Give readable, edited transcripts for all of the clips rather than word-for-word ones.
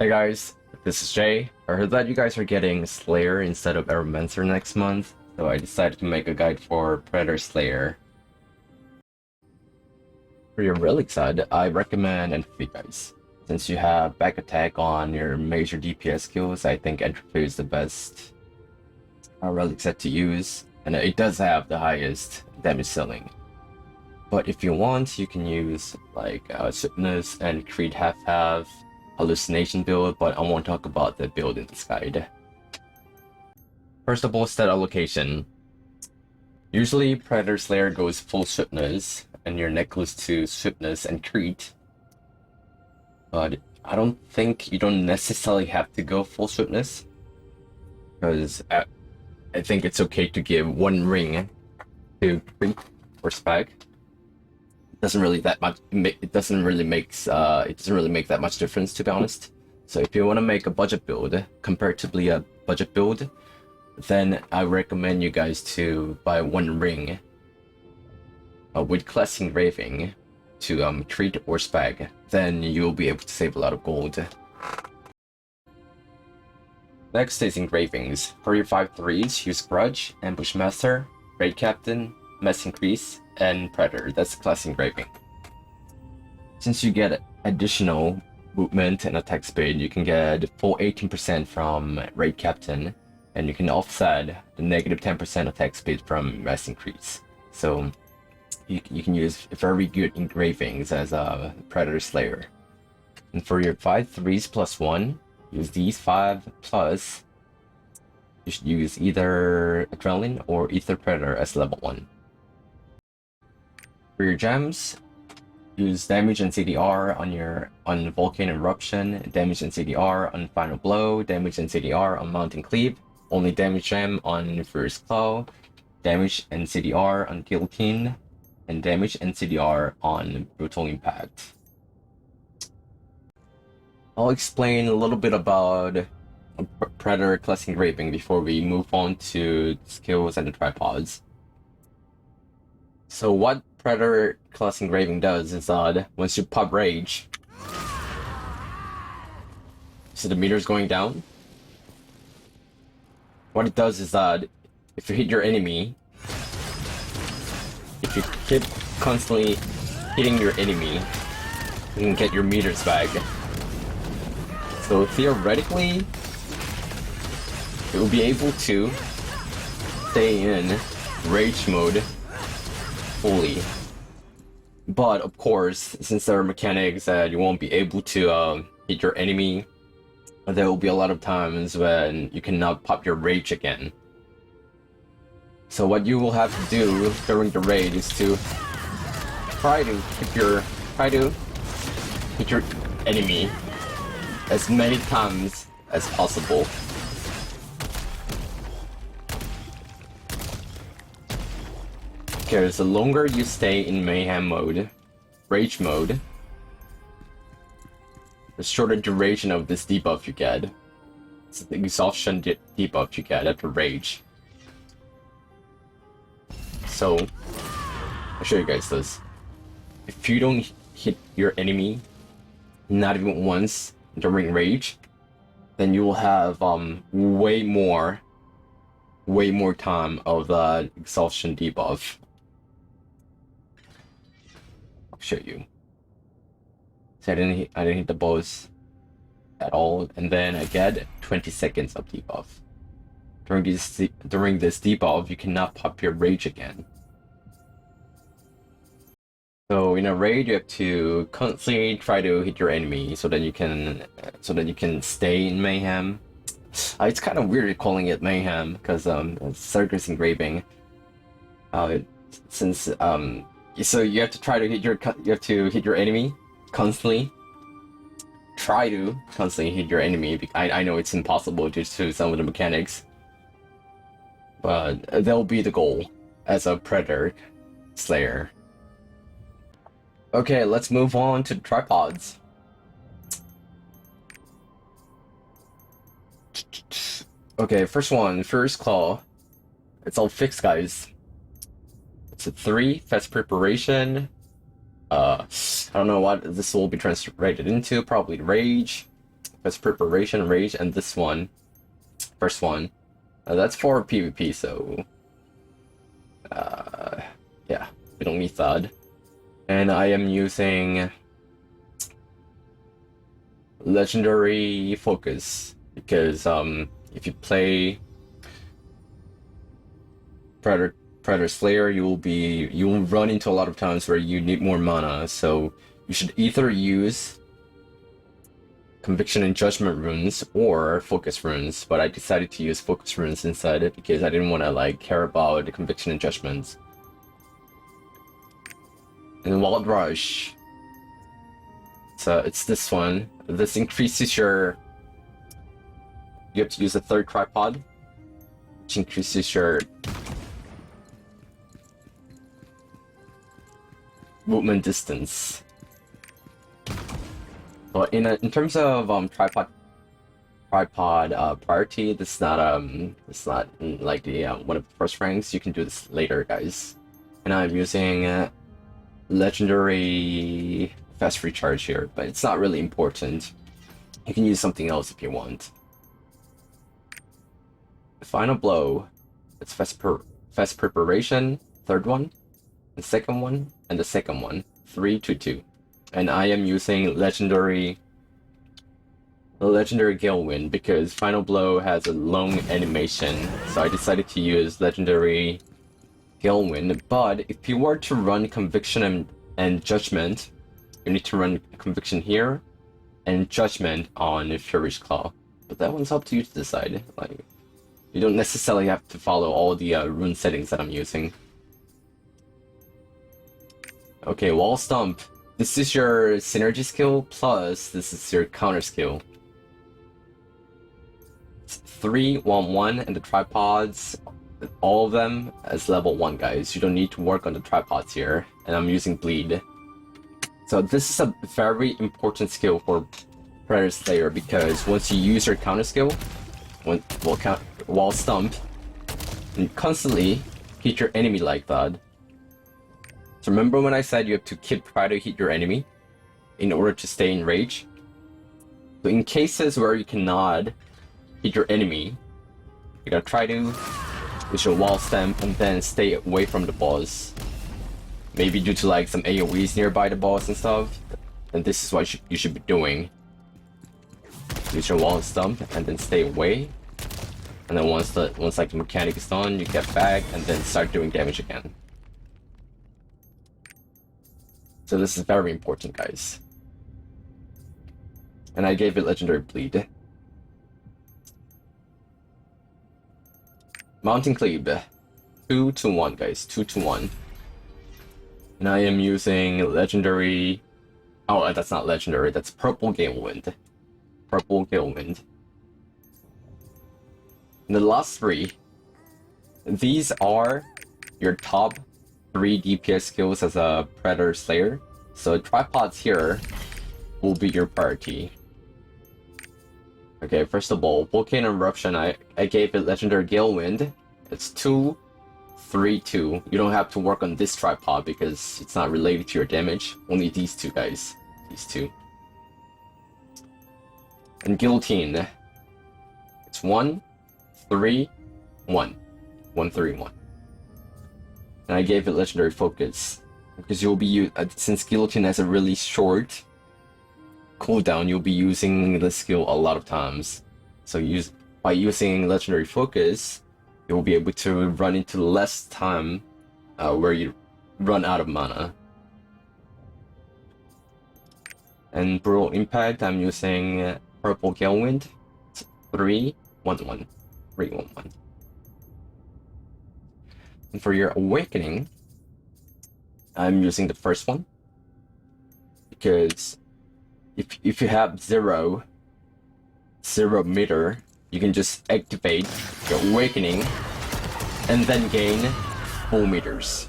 Hey guys, this is Jay. I heard that you guys are getting Slayer instead of Aeromancer next month, so I decided to make a guide for Predator Slayer. For your Relic side, I recommend Entropy guys. Since you have back attack on your major DPS skills, I think Entropy is the best Relic set to use, and it does have the highest damage ceiling. But if you want, you can use like Swiftness and Creed half-half, Hallucination build, but I won't talk about the build in this guide. First of all, stat allocation. Usually Predator Slayer goes full Swiftness, and your necklace to Swiftness and Creed. But I don't think you don't necessarily have to go full Swiftness, because I think it's okay to give one ring to Creed or Spag. Doesn't really that much. It doesn't really make that much difference, to be honest. So if you want to make a budget build, comparatively a budget build, then I recommend you guys to buy one ring with class engraving to treat or spag. Then you'll be able to save a lot of gold. Next is engravings. For your 5/3s, use Grudge, Ambushmaster, Raid Captain, Mass Increase, and Predator. That's class engraving. Since you get additional movement and attack speed, you can get full 18% from Raid Captain, and you can offset the negative 10% attack speed from Mass Increase. So you can use very good engravings as a Predator Slayer. And for your 5/3s +1, use these 5+. You should use either Adrenaline or Ether Predator as level 1. For your gems, use damage and CDR on Volcano Eruption, damage and CDR on Final Blow, damage and CDR on Mountain Cleave, only damage gem on Furious Claw, damage and CDR on Guillotine, and damage and CDR on Brutal Impact. I'll explain a little bit about Predator class engraving before we move on to skills and the tripods. So what Predator class engraving does is that once you pop Rage, so the meter's going down. What it does is that if you hit your enemy, if you keep constantly hitting your enemy, you can get your meters back. So theoretically, it will be able to stay in Rage mode fully. But of course, since there are mechanics that you won't be able to hit your enemy, there will be a lot of times when you cannot pop your Rage again. So what you will have to do during the raid is to try to hit your enemy as many times as possible. Because the longer you stay in Mayhem mode, Rage mode, the shorter duration of this debuff you get. It's the exhaustion debuff you get after Rage. So, I'll show you guys this. If you don't hit your enemy, not even once during Rage, then you will have way more time of the exhaustion debuff. Show you. So I didn't hit the boss at all, and then I get 20 seconds of debuff. During this debuff, you cannot pop your Rage again. So in a raid, you have to constantly try to hit your enemy so that you can stay in Mayhem. It's kind of weird calling it Mayhem because circus engraving. So you have to try to hit your enemy constantly. Try to constantly hit your enemy. I know it's impossible due to some of the mechanics, but that'll be the goal as a Predator Slayer. Okay, let's move on to the tripods. Okay, first one, Furious Claw. It's all fixed, guys. It's a 3, fast preparation. I don't know what this will be translated into, probably Rage. Fast Preparation, Rage, and this one, first one, that's for PvP. So, yeah, we don't need Thud. And I am using Legendary Focus because if you play Predator Slayer, you will run into a lot of times where you need more mana. So you should either use Conviction and Judgment runes or Focus runes. But I decided to use Focus runes inside it because I didn't want to like care about the Conviction and Judgments. And Wild Rush. So it's this one. This increases your. You have to use a third tripod, which increases your movement distance. But in terms of tripod priority, this is not like the one of the first ranks. You can do this later, guys. And I'm using legendary fast recharge here, but it's not really important. You can use something else if you want. The final blow, it's fast preparation, third one, the second one, and the second one, 3, 2, 2. And I am using legendary Gale Wind because final blow has a long animation, so I decided to use legendary Gale Wind. But if you were to run Conviction and Judgment, you need to run Conviction here and Judgment on Fury's Claw. But that one's up to you to decide. Like, you don't necessarily have to follow all the rune settings that I'm using. Okay, Wall Stomp. This is your synergy skill, plus this is your counter skill. It's 3, 1, 1, and the tripods, all of them as level 1, guys. You don't need to work on the tripods here, and I'm using Bleed. So this is a very important skill for Predator Slayer because once you use your counter skill, Wall Stomp, and constantly hit your enemy like that. So remember when I said you have to try to hit your enemy in order to stay in rage? So in cases where you cannot hit your enemy, you gotta try to use your wall stamp and then stay away from the boss. Maybe due to like some AoEs nearby the boss and stuff. And this is what you should be doing. Use your wall stamp and then stay away. And then once like the mechanic is done, you get back and then start doing damage again. So this is very important, guys. And I gave it legendary bleed. Mountain Cleave. 2 to 1, guys. 2 to 1. And I am using legendary. Oh, that's not legendary. That's Purple Gale Wind. Purple Gale Wind. And the last 3. These are your top 3 DPS skills as a Predator Slayer. So tripods here will be your priority. Okay, first of all, Volcano Eruption, I gave it legendary Gale Wind. It's 2, 3, 2. You don't have to work on this tripod because it's not related to your damage. Only these 2 guys. These 2. And Guillotine. It's 1, 3, 1. 1, 3, 1. And I gave it legendary focus because you'll be since Guillotine has a really short cooldown, you'll be using the skill a lot of times. So by using legendary focus, you'll be able to run into less time where you run out of mana. And Brutal Impact, I'm using Purple Gale Wind. It's 3, 1, 1. 3, 1, 1. And for your Awakening, I'm using the first one because if you have 0 meter, you can just activate your Awakening and then gain full meters.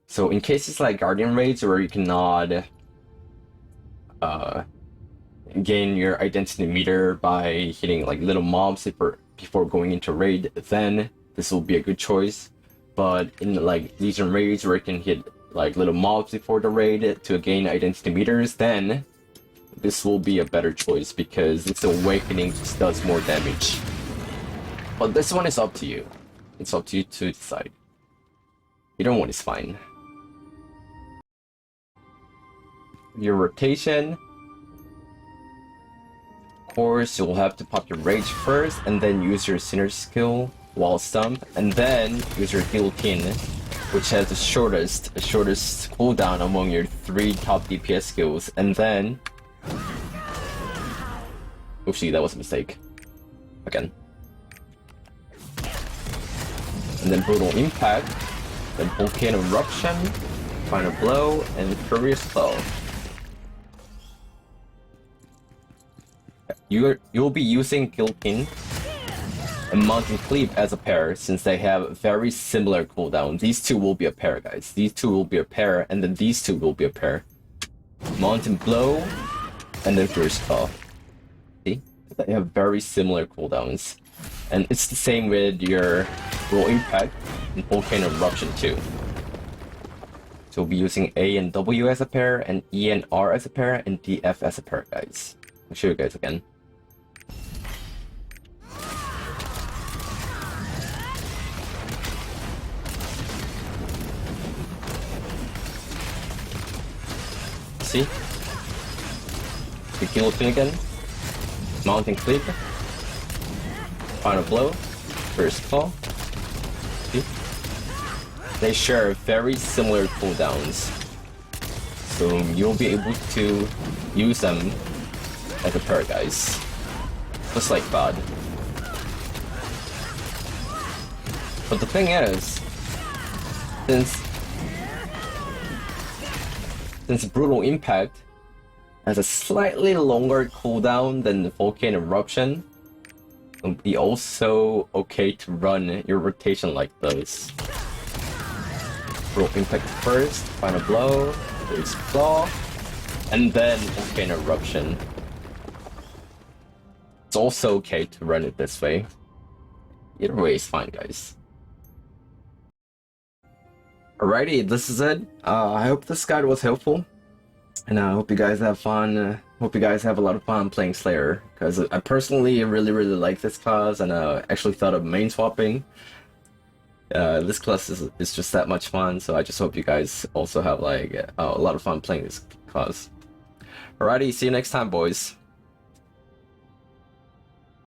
So in cases like Guardian Raids where you cannot gain your identity meter by hitting like little mobs before going into raid, then this will be a good choice. But in like Legion raids where you can hit like little mobs before the raid to gain identity meters, then this will be a better choice because its Awakening just does more damage. But this one is up to you. It's up to you to decide. Either one is fine. Your rotation. Of course, you'll have to pop your Rage first, and then use your Sinner skill while Stomp, and then use your Guillotine, which has the shortest cooldown among your 3 top DPS skills, and then... Oopsie, that was a mistake. Again. And then Brutal Impact, then Volcano Eruption, Final Blow, and Furious Flow. You'll be using Guillotine and Mountain Cleave as a pair, since they have very similar cooldown. These two will be a pair, guys. These two will be a pair, and then these two will be a pair. Mountain Blow, and then Furious Claw. See? They have very similar cooldowns. And it's the same with your Roll Impact and Volcano Eruption too. So we'll be using A and W as a pair, and E and R as a pair, and DF as a pair, guys. I'll show you guys again. See? The Guillotine again. Mountain Cleave. Final Blow. First Claw. See? They share very similar cooldowns. So you'll be able to use them as a pair, guys. Just like God. But the thing is, since Brutal Impact has a slightly longer cooldown than the Volcano Eruption, it'll be also okay to run your rotation like this. Brutal Impact first, Final Blow, First Claw, and then Volcano Eruption. It's also okay to run it this way. Either way is fine, guys. Alrighty, this is it. I hope this guide was helpful, and I hope you guys have fun. Hope you guys have a lot of fun playing Slayer, because I personally really like this class, and actually thought of main swapping. This class is just that much fun, so I just hope you guys also have like a lot of fun playing this class. Alrighty, see you next time, boys.